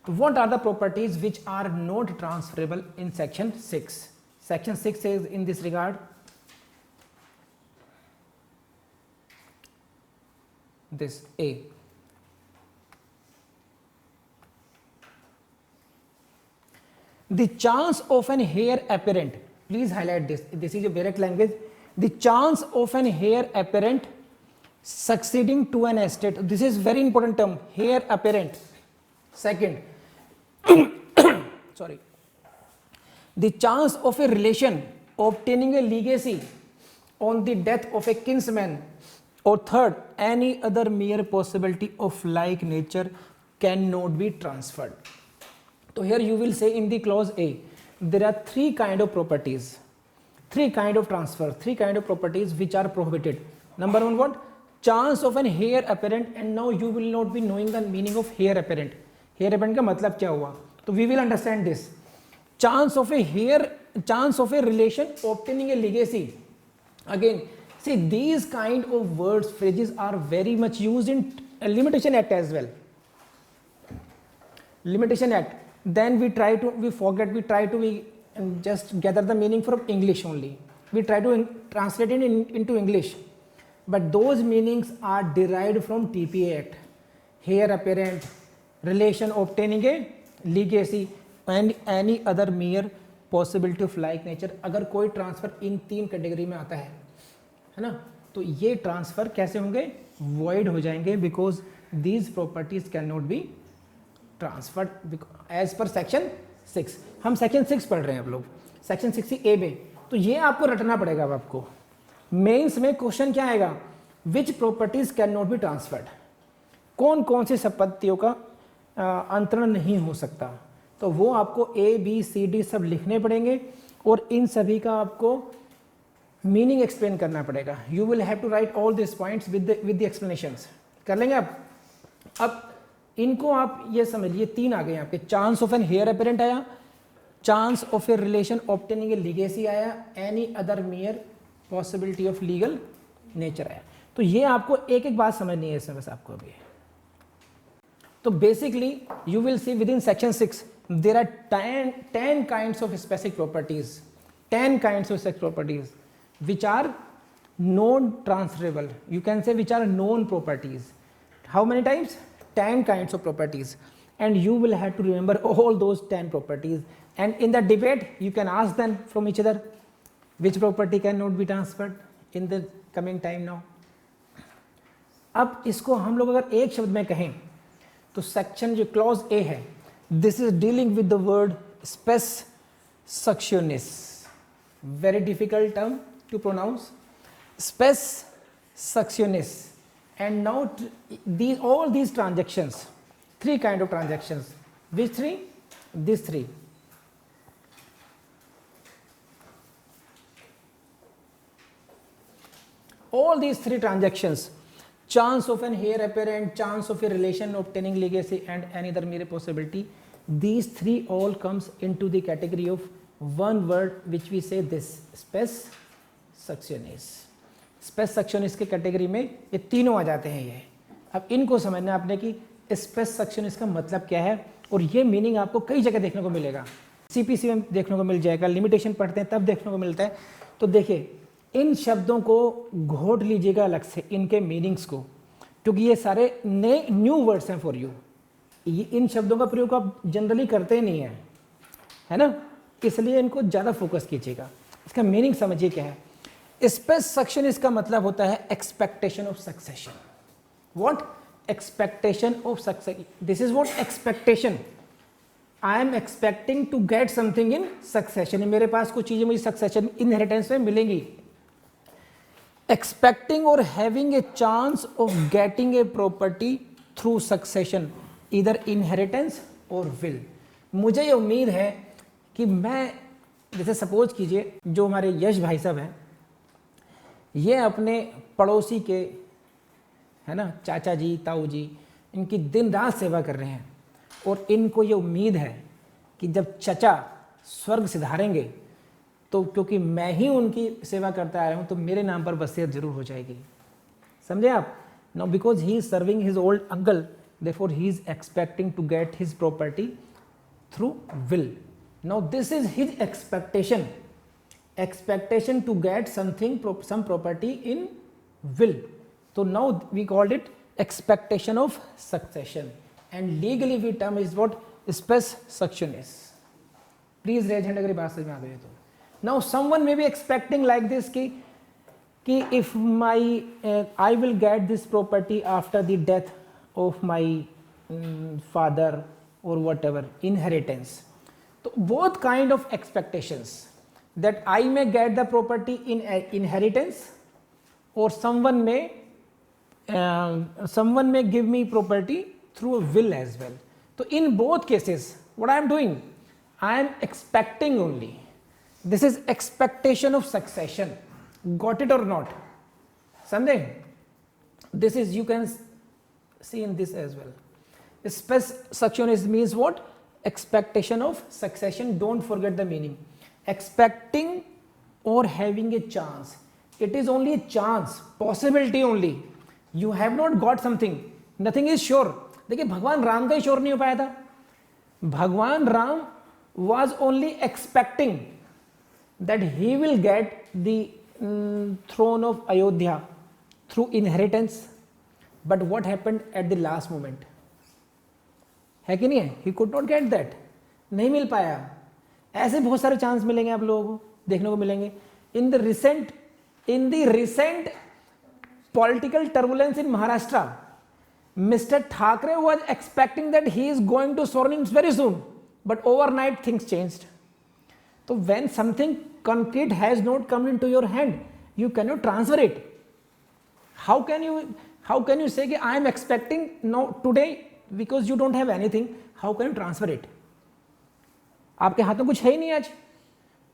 तो what are the properties which are not transferable in section 6? Section 6 says in this regard, this A. The chance of an hair apparent, please highlight this, this is a direct language. The chance of an hair apparent succeeding to an estate, this is very important term, hair apparent. Second, sorry, the chance of a relation obtaining a legacy on the death of a kinsman, or third, any other mere possibility of like nature cannot be transferred. So here you will say in the clause A, there are three kind of properties, three kind of transfer, three kind of properties which are prohibited. Number one, what? Chance of an heir apparent, and now you will not be knowing the meaning of heir apparent. Heir apparent का मतलब क्या हुआ? तो we will understand this. Chance of a heir, chance of a relation obtaining a legacy. Again, see, these kind of words, phrases are very much used in Limitation Act as well. Limitation Act. Then we try to just gather the meaning from English only. We try to translate it into English. But those meanings are derived from TPA Act. Heir apparent, relation obtaining a legacy, and any other mere possibility of like nature. अगर कोई transfer इन तीन category में आता है ना, तो ये transfer कैसे होंगे? वॉइड हो जाएंगे, because these properties can not be transferred as per section 6. हम सेक्शन 6 पढ़ रहे हैं आप लोग, सेक्शन 60A में. तो ये आपको रटना पड़ेगा. अब आपको मेंस में क्वेश्चन क्या आएगा? विच properties can not be transferred, कौन कौन सी संपत्तियों का अंतरण नहीं हो सकता. तो वो आपको ABCD सब लिखने पड़ेंगे, और इन सभी का आपको मीनिंग एक्सप्लेन करना पड़ेगा. You will have to write all this points with the explanations. कर लेंगे आप? अब इनको आप ये समझिए, तीन आ गए आपके. Chance of an heir apparent आया, chance of a relation obtaining a legacy आया, any other mere possibility of legal nature आया. तो ये आपको एक एक बात समझनी है इसमें बस आपको अभी. तो basically you will see within section 6 there are 10 kinds of specific properties, 10 kinds of specific properties which are non-transferable. You can say which are known properties. How many times? 10 kinds of properties, and you will have to remember all those 10 properties, and in the debate you can ask them from each other which property cannot be transferred in the coming time now. अब इसको हम लोग अगर एक शब्द में कहें तो सेक्शन जो क्लॉज A है, this is dealing with the word spes suctionis. Very difficult term to pronounce, spes suctionis. And now all these transactions, three kind of transactions. Which three? These three. All these three transactions, chance of an heir apparent, chance of a relation obtaining legacy, and any other mere possibility, these three all comes into the category of one word which we say this, spes suctionis. Spes successionis के category में ये तीनों आ जाते हैं. ये अब इनको समझना आपने कि स्पेस सक्शनिस्ट का मतलब क्या है, और ये मीनिंग आपको कई जगह देखने को मिलेगा. CPC में देखने को मिल जाएगा, लिमिटेशन पढ़ते हैं तब देखने को मिलता है. तो देखिए, इन शब्दों को घोट लीजिएगा अलग से, इनके मीनिंग्स को, क्योंकि ये सारे नए न्यू वर्ड्स हैं फॉर यू. इन शब्दों का प्रयोग आप जनरली करते ही नहीं है ना, इसलिए इनको ज़्यादा फोकस कीजिएगा. इसका मीनिंग समझिए क्या है. स्पेस सक्शन इसका मतलब होता है expectation of succession. What? Expectation of succession. This is what expectation. I am expecting to get something in succession. मेरे पास कुछ चीजें मुझे सक्सेशन इनहेरिटेंस में मिलेंगी. एक्सपेक्टिंग और having a chance of getting a property through succession, इधर inheritance और विल. मुझे ये उम्मीद है कि मैं, जैसे सपोज कीजिए जो हमारे यश भाई साहब हैं, ये अपने पड़ोसी के, है ना, चाचा जी, ताऊ जी, इनकी दिन रात सेवा कर रहे हैं, और इनको ये उम्मीद है कि जब चचा स्वर्ग सिधारेंगे तो क्योंकि मैं ही उनकी सेवा करता आया हूँ तो मेरे नाम पर वसीयत जरूर हो जाएगी. समझे आप? No, because he is serving his old uncle therefore he is expecting to get his property through will. Now this is his expectation to get some property in will. So now we called it expectation of succession, and legally we term is what? Spes succionis. Please raise hand अगर ये बात समझ में आ गई तो. Now someone may be expecting like this कि if my I will get this property after the death of my father or whatever, inheritance. So both kind of expectations, that I may get the property in inheritance, or someone may give me property through a will as well. So in both cases what I am doing, I am expecting only. This is expectation of succession. Got it or not? Samjhe? This is, you can see in this as well. Spes succionis means what? Expectation of succession. Don't forget the meaning. Expecting or having a chance. It is only a chance, possibility only. You have not got something. Nothing is sure. देखिए भगवान राम का ही sure नहीं हो पाया था. भगवान Ram was only expecting that he will get the throne of Ayodhya through inheritance, but what happened at the last moment? है कि नहीं है? He could not get that. नहीं मिल पाया. ऐसे बहुत सारे चांस मिलेंगे आप लोगों को, देखने को मिलेंगे. In the recent political turbulence in Maharashtra, Mr. Thackeray was expecting that he is going to sworn very soon, but overnight things changed. So when something concrete has not come into your hand, you cannot transfer it. How can you say that I am expecting now today, because you don't have anything? How can you transfer it? आपके हाथ में कुछ है ही नहीं आज.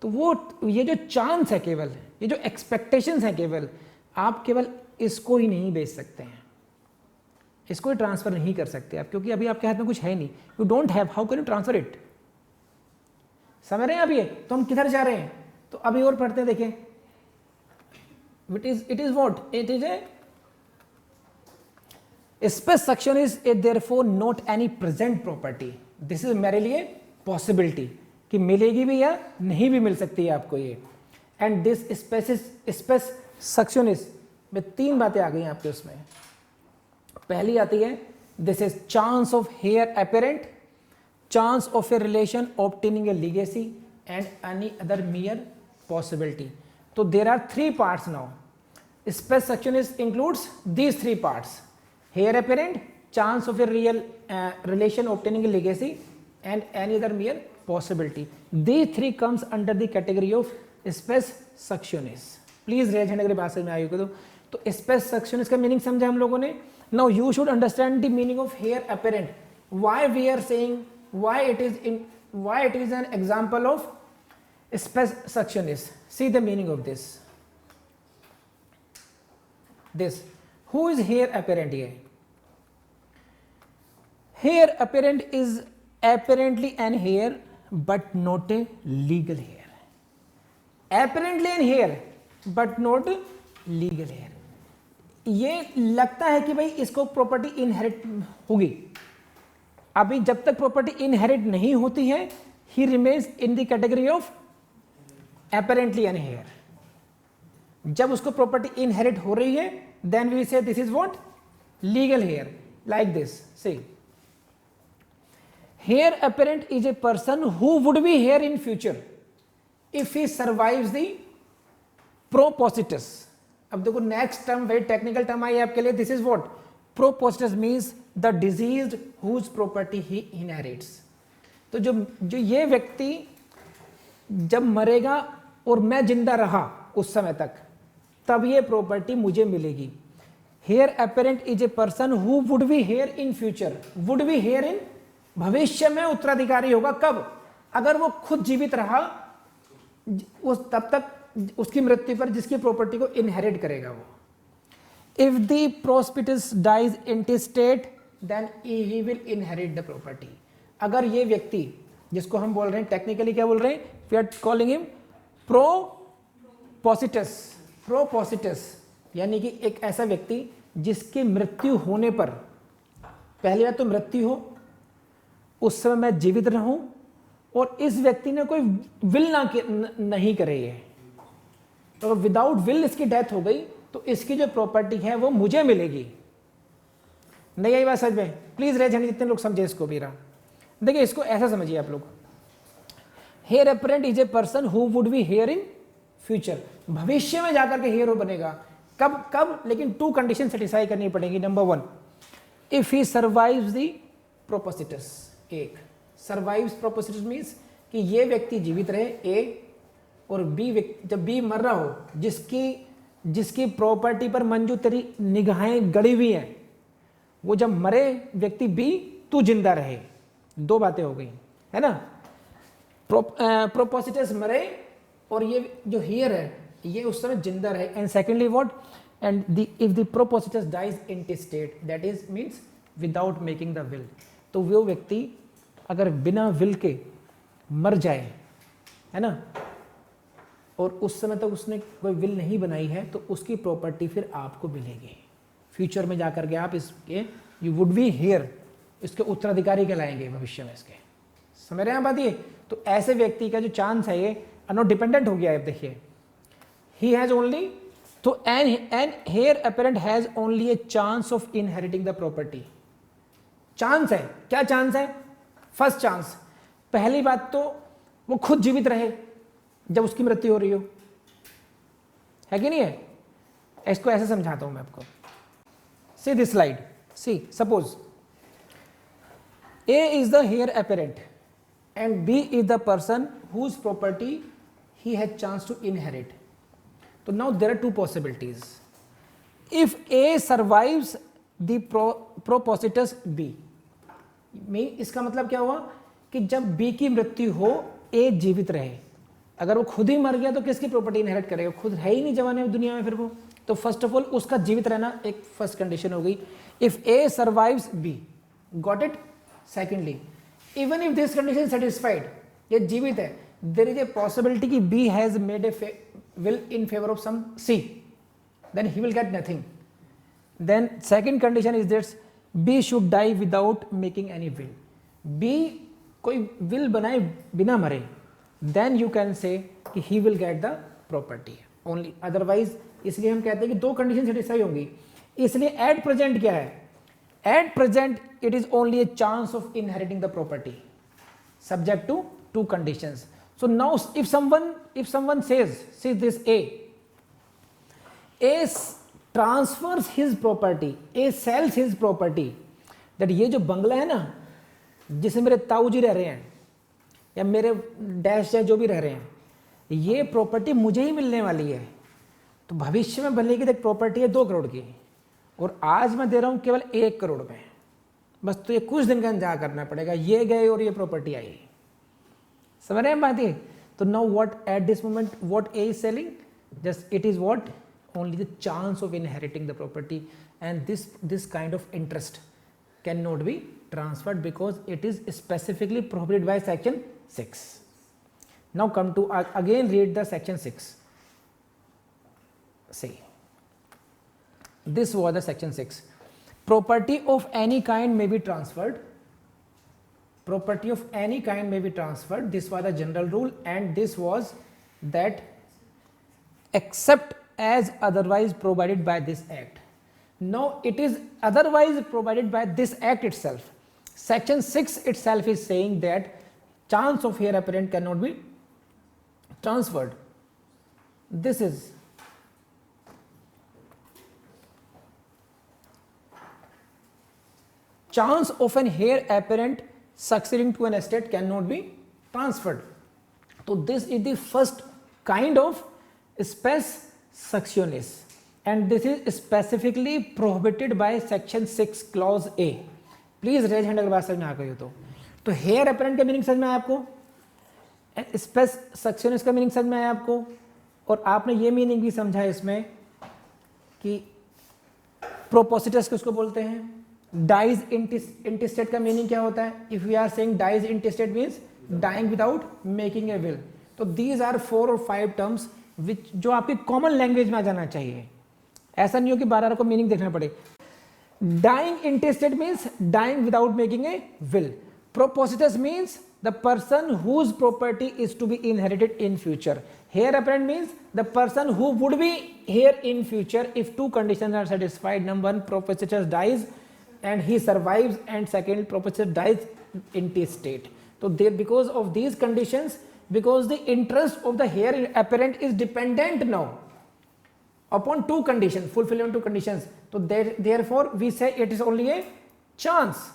तो वो ये जो चांस है केवल, ये जो एक्सपेक्टेशंस है केवल, आप केवल इसको ही नहीं बेच सकते हैं, इसको ही ट्रांसफर नहीं कर सकते आप, क्योंकि अभी आपके हाथ में कुछ है नहीं. You don't have, how can you transfer it? समझ रहे हैं अभी? तो हम किधर जा रहे हैं? तो अभी और पढ़ते हैं, देखें. It is what? It is a spes succionis is therefore not any present property. This is merely a possibility कि मिलेगी भी या नहीं भी मिल सकती है आपको ये. And this spes succionis में तीन बातें आ गई हैं आपके उसमें. पहली आती है, this is chance of heir apparent, chance of a relation obtaining a legacy, and any other mere possibility. So there are three parts now. Spes succionis includes these three parts: heir apparent, chance of a real relation obtaining a legacy, and any other mere possibility. These three comes under the category of spes succionis. Please raise hand अगर बात समझ में आई हो तो spes succionis का meaning समझा हम लोगों ने. Now you should understand the meaning of heir apparent. Why we are saying, why it is an example of spes succionis. See the meaning of this. Who is heir apparent here? Heir apparent is apparently an heir but not a legal heir. Apparently an heir but not legal heir. ये लगता है कि भाई इसको property inherit होगी. अभी जब तक प्रॉपर्टी इनहेरिट नहीं होती है, ही remains in the category of apparently an heir. जब उसको प्रॉपर्टी इनहेरिट हो रही है, then we say this is what? Legal heir. Like this. See, heir apparent is a person who would be heir in future if he survives the propositus. अब देखो next term very technical term आई है आपके लिए. This is what? Propositus means the deceased whose property he inherits. तो जो ये व्यक्ति जब मरेगा और मैं जिंदा रहा उस समय तक, तब ये प्रॉपर्टी मुझे मिलेगी. Heir apparent is a person who would be heir in future. Would be heir in भविष्य में उत्तराधिकारी होगा. कब? अगर वो खुद जीवित रहा उस तब तक उसकी मृत्यु पर जिसकी प्रॉपर्टी को इनहेरिट करेगा वो. If the propositus dies intestate then he will inherit the property. अगर ये व्यक्ति, जिसको हम बोल रहे हैं टेक्निकली क्या बोल रहे हैं, वी आर कॉलिंग हिम प्रोपोसिटस. प्रोपोसिटस यानी कि एक ऐसा व्यक्ति जिसकी मृत्यु होने पर पहली बात तो मृत्यु हो, उस समय मैं जीवित रहूं और इस व्यक्ति ने कोई विल नहीं करे है, तो विदाउट विल इसकी डेथ हो गई तो इसकी जो प्रॉपर्टी है वो मुझे मिलेगी। नहीं आई बात समझ में? प्लीज रेज हैंड जितने लोग समझे इसको भी रहा। देखिए इसको ऐसा समझिए आप लोग, heir apparent is a person who would be heir in future, भविष्य में जाकर के हेयर बनेगा। कब कब? लेकिन 2 कंडीशन सेटिस्फाई करनी पड़ेगी। Number 1, if he survives the propositus. एक, सर्वाइव्स प्रोपोसिटस मीन्स कि ये व्यक्ति जीवित रहे, ए, और बी, जब बी मर रहा हो, जिसकी प्रॉपर्टी पर मंजू तेरी निगाहें गड़ी हुई हैं, वो जब मरे व्यक्ति बी, तू जिंदा रहे। 2 बातें हो गई, है ना? प्रोपोसिटस मरे और ये जो हियर है ये उस समय जिंदा रहे। And secondly what? And if the propositus dies intestate, that is means without making the will. तो वो व्यक्ति अगर बिना विल के मर जाए, है ना, और उस समय तक उसने कोई विल नहीं बनाई है, तो उसकी प्रॉपर्टी फिर आपको मिलेगी। फ्यूचर में जाकर के आप इसके यू वुड बी हियर, इसके उत्तराधिकारी कहलाएंगे भविष्य में इसके। समझ रहे हैं बात ये? तो ऐसे व्यक्ति का जो चांस है ये नॉट डिपेंडेंट हो गया है। देखिए ही हैज ओनली, तो an heir apparent has only a chance of inheriting the property. Chance है, क्या चांस है? फर्स्ट चांस, पहली बात तो वो खुद जीवित रहे जब उसकी मृत्यु हो रही हो, है कि नहीं है? इसको ऐसे समझाता हूं मैं आपको। See this slide, see suppose A is the heir apparent and B is the person whose property he has chance to inherit. So now there are 2 possibilities. If A survives the propositus B, इसका मतलब क्या हुआ कि जब B की मृत्यु हो, A जीवित रहे। अगर वो खुद ही मर गया तो किसकी प्रॉपर्टी इनहेरिट करेगा? खुद है ही नहीं जमाने में दुनिया में फिर वो। तो फर्स्ट ऑफ ऑल उसका जीवित रहना एक फर्स्ट कंडीशन हो गई। If A survives B, got it? Secondly, even if this condition is satisfied, ये जीवित है, there is a possibility कि B has made a will in favor of some C, then he will get nothing. Then second condition is that B should die without making any will. B कोई will बनाए बिना मरे, then you can say कि he will get the property only. Otherwise, इसलिए हम कहते हैं कि 2 कंडीशन सेटिस्फाई होंगी। इसलिए at present क्या है? At present, it is only a chance of inheriting the property, subject to 2 conditions. So now, if someone says this A transfers his property, A sells his property, that ये जो बंगला है ना, जिसमें मेरे ताऊ जी रह रहे हैं या मेरे डैश जो भी रह रहे हैं, ये प्रॉपर्टी मुझे ही मिलने वाली है। तो भविष्य में बनेगी एक प्रॉपर्टी है 2 करोड़ की, और आज मैं दे रहा हूं केवल 1 करोड़ में। बस तो ये कुछ दिन का इंतजार करना पड़ेगा, ये गए और ये प्रॉपर्टी आई। समझ रहे हैं बात ये? तो now what at this moment what A is selling, just it is what only the chance of inheriting the property, and this kind of interest can not be transferred because it is specifically prohibited by section 6. Now come to again read the section 6. See, this was the section 6. Property of any kind may be transferred. Property of any kind may be transferred. This was the general rule, and this was that except as otherwise provided by this act. Now it is otherwise provided by this act itself. Section 6 itself is saying that chance of heir apparent cannot be transferred. This is chance of an heir apparent succeeding to an estate cannot be transferred. So this is the first kind of spes succionis, and this is specifically prohibited by section 6 clause A. Please raise hand अगर बात समझ में आ गई हो तो hair apparent का meaning समझ में आया आपको, स्पेस सक्सेनिस का मीनिंग समझ में आया आपको, और आपने ये मीनिंग भी समझा इसमें कि प्रोपोसिटस किसको बोलते हैं, डाइज इंटेस्टेट का मीनिंग क्या होता है, if we are saying dies intestate means dying without making a will. तो दीज आर 4 और 5 टर्म्स विच जो आपकी कॉमन लैंग्वेज में आ जाना चाहिए, ऐसा नहीं हो कि 12 को मीनिंग देखना पड़े. Dying intestate means dying without making a will. Propositus means the person whose property is to be inherited in future. Heir apparent means the person who would be heir in future if two conditions are satisfied. Number one, propositus dies and he survives, and second, propositus dies intestate. So there, because of these conditions, because the interest of the heir apparent is dependent now upon two conditions, fulfillment two conditions. So therefore we say it is only a chance.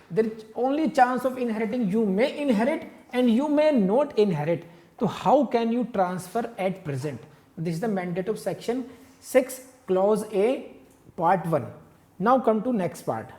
There is only chance of inheriting. You may inherit and you may not inherit. So how can you transfer at present? This is the mandate of section 6 clause A part 1. Now come to next part.